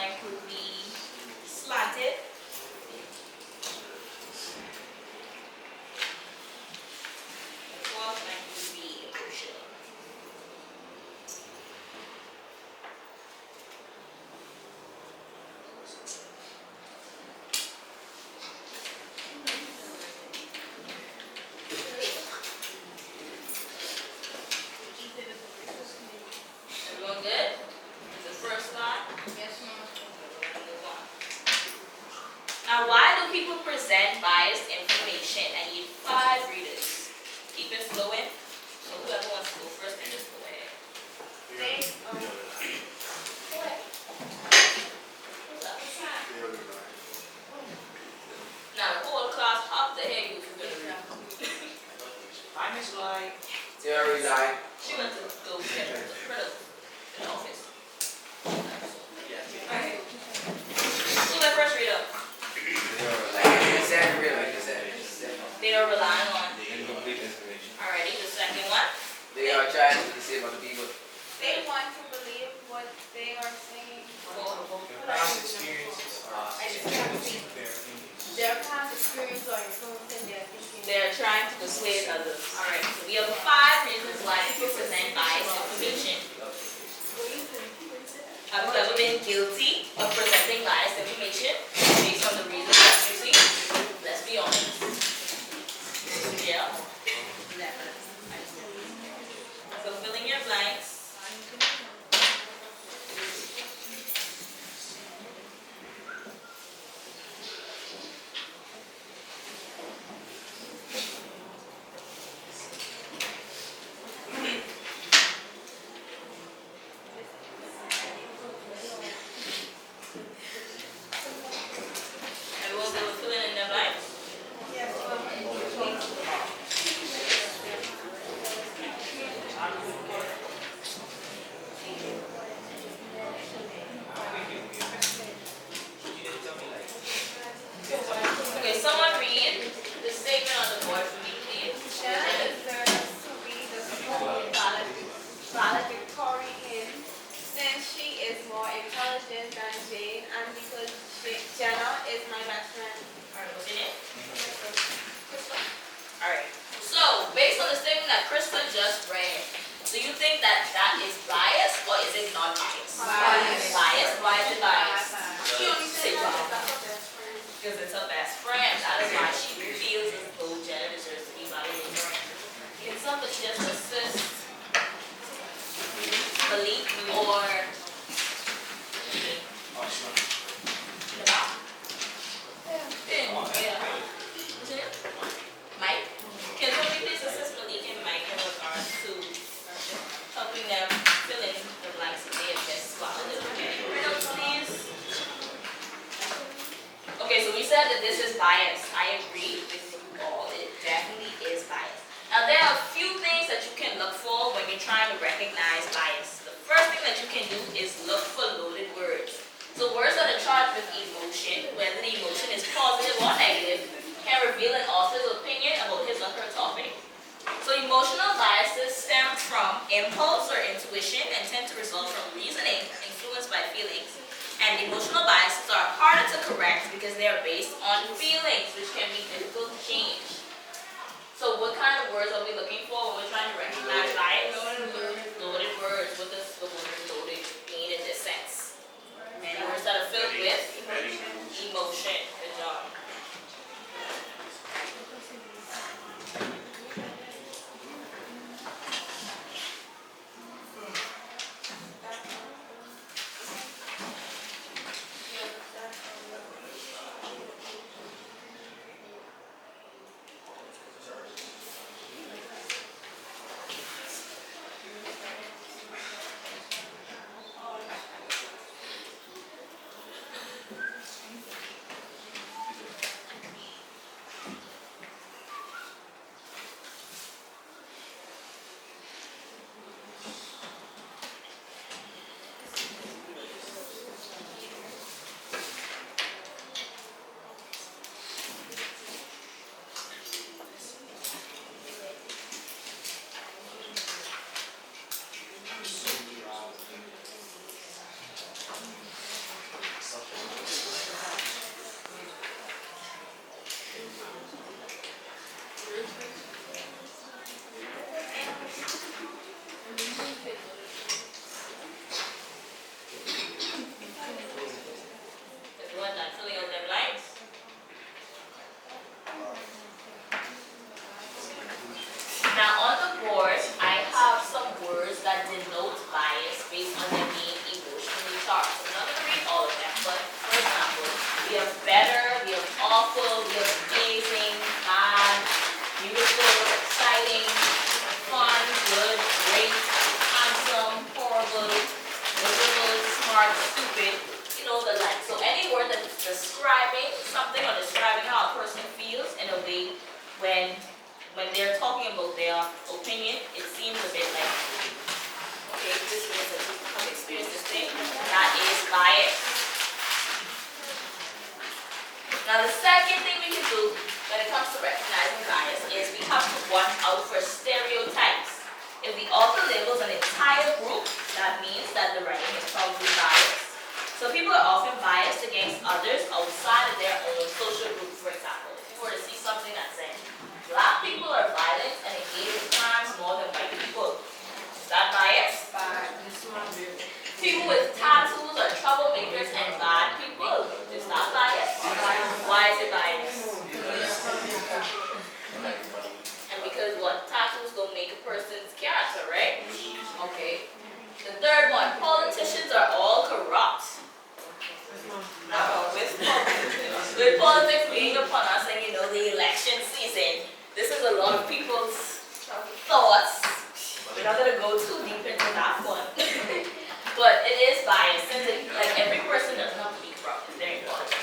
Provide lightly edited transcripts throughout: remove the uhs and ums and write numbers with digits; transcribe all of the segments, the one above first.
blank would be slanted. The fourth blank would be emotional. Everyone good? The first line? Yes, ma'am. Move on. Now, why do people present biased information? I need 5 readers. Keep it flowing. So whoever wants to go first, then just go ahead. Go ahead. Who's up? Now, the whole class up the head, you can read. I miss like Theory line. She went to go get her in the office. Alright. Who's that first reader? They are relying on. Incomplete information. Alrighty, the second one. They are trying to deceive other people. They want to believe what they are saying. past experiences are Their past experience or influencing their thinking. They're trying to persuade others. Alright, so we have 5 reasons why people present biased information. Have you ever been guilty of presenting biased information based on the reasons that you see? Let's be honest. Yeah. So fill in your blanks. Everyone go fill in their blanks. Okay, someone read the statement on the board for me, please. Jenna deserves to be the sole valedictorian since she is more intelligent than Jane and because Jenna is my best friend. Alright, what's your name? Alright, so based on the statement that Krista just read, do you think that that is biased or is it not biased? Biased. Biased? Why is it biased? She only Say said why. that that's her best friend. Because it's her best friend. That is why she feels as though Jenna deserves to be validated. Can somebody just assist Malik or Yeah. What's your name? Mike? Can somebody please assist Malik and Mike in regards to helping them fill in the blanks that they have just swallowed? Right up, please. Okay, so we said that this is biased. I agree with you all. It definitely is biased. Now, there are a few things that you can look for when you're trying to recognize bias. The first thing that you can do is look for loaded words. So words that are charged with emotion, whether the emotion is positive or negative, can reveal an author's opinion about his or her topic. So emotional biases stem from impulse or intuition and tend to result from reasoning influenced by feelings. And emotional biases are harder to correct because they are based on feelings, which can be difficult to change. So what kind of words are we looking for when we're trying to recognize bias? Loaded words. What does the word loaded mean in this sense? Many words that are filled with emotion. Good job. smart, stupid, you know, the like. So any word that's describing something or describing how a person feels in a way when they're talking about their opinion, it seems a bit like, okay, this is a I've experienced this thing, that is bias. Now the second thing we can do when it comes to recognizing bias is we have to watch out for stereotypes. If the author labels an entire group, that means that the writing is probably biased. So people are often biased against others outside of their own social group, for example. If you were to see something that said, black people are violent and engage in crimes more than white people, is that bias? People with tattoos are troublemakers and bad people, is that bias? Why is it biased? And because what? Tattoos don't make a person's character, right? Okay. The third one, politicians are all corrupt. Now, with politics being upon us and you know the election season, this is a lot of people's thoughts. We're not going to go too deep into that one. But it is biased, since like every person doesn't have to be corrupt. It's very important.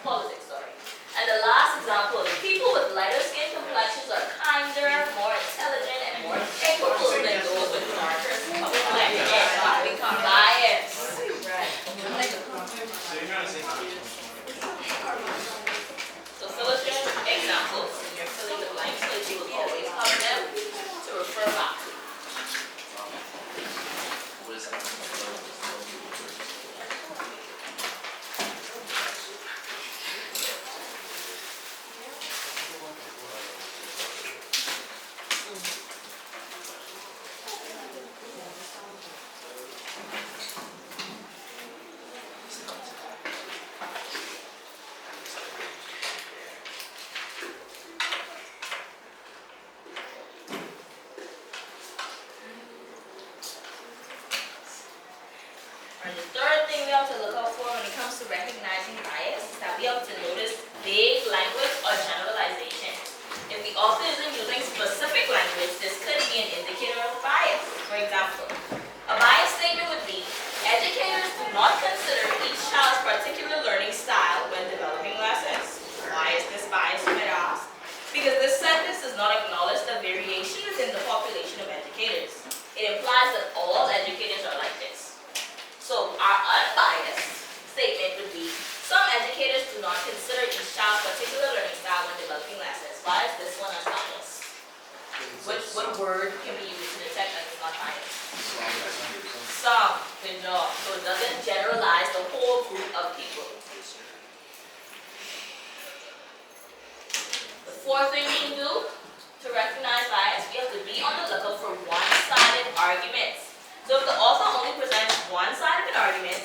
Politics, sorry. And the last example is people with lighter skin complexions are kinder, more intelligent, and more capable than those with darker skin complexions. Bias. So fill in your examples and you're filling the blanks, so you will always have them to refer back to. And the third thing we have to look out for when it comes to recognizing bias is that we have to notice vague language or generalization. If the author isn't using specific language, this could be an indicator of bias. For example, a bias statement would be, educators do not consider each child's particular learning style when developing lessons. Why is this bias, you might ask? Because this sentence does not acknowledge the variation within the population of educators. It implies that all educators are like this. So our unbiased statement would be, some educators do not consider each child's particular learning style when developing lessons. Why is this one unbiased? What word can be used to detect that it's not biased? Some, good job. So it doesn't generalize the whole group of people. The fourth thing we can do to recognize bias, we have to be on the lookout for one-sided arguments. So if the author only presents one side of an argument,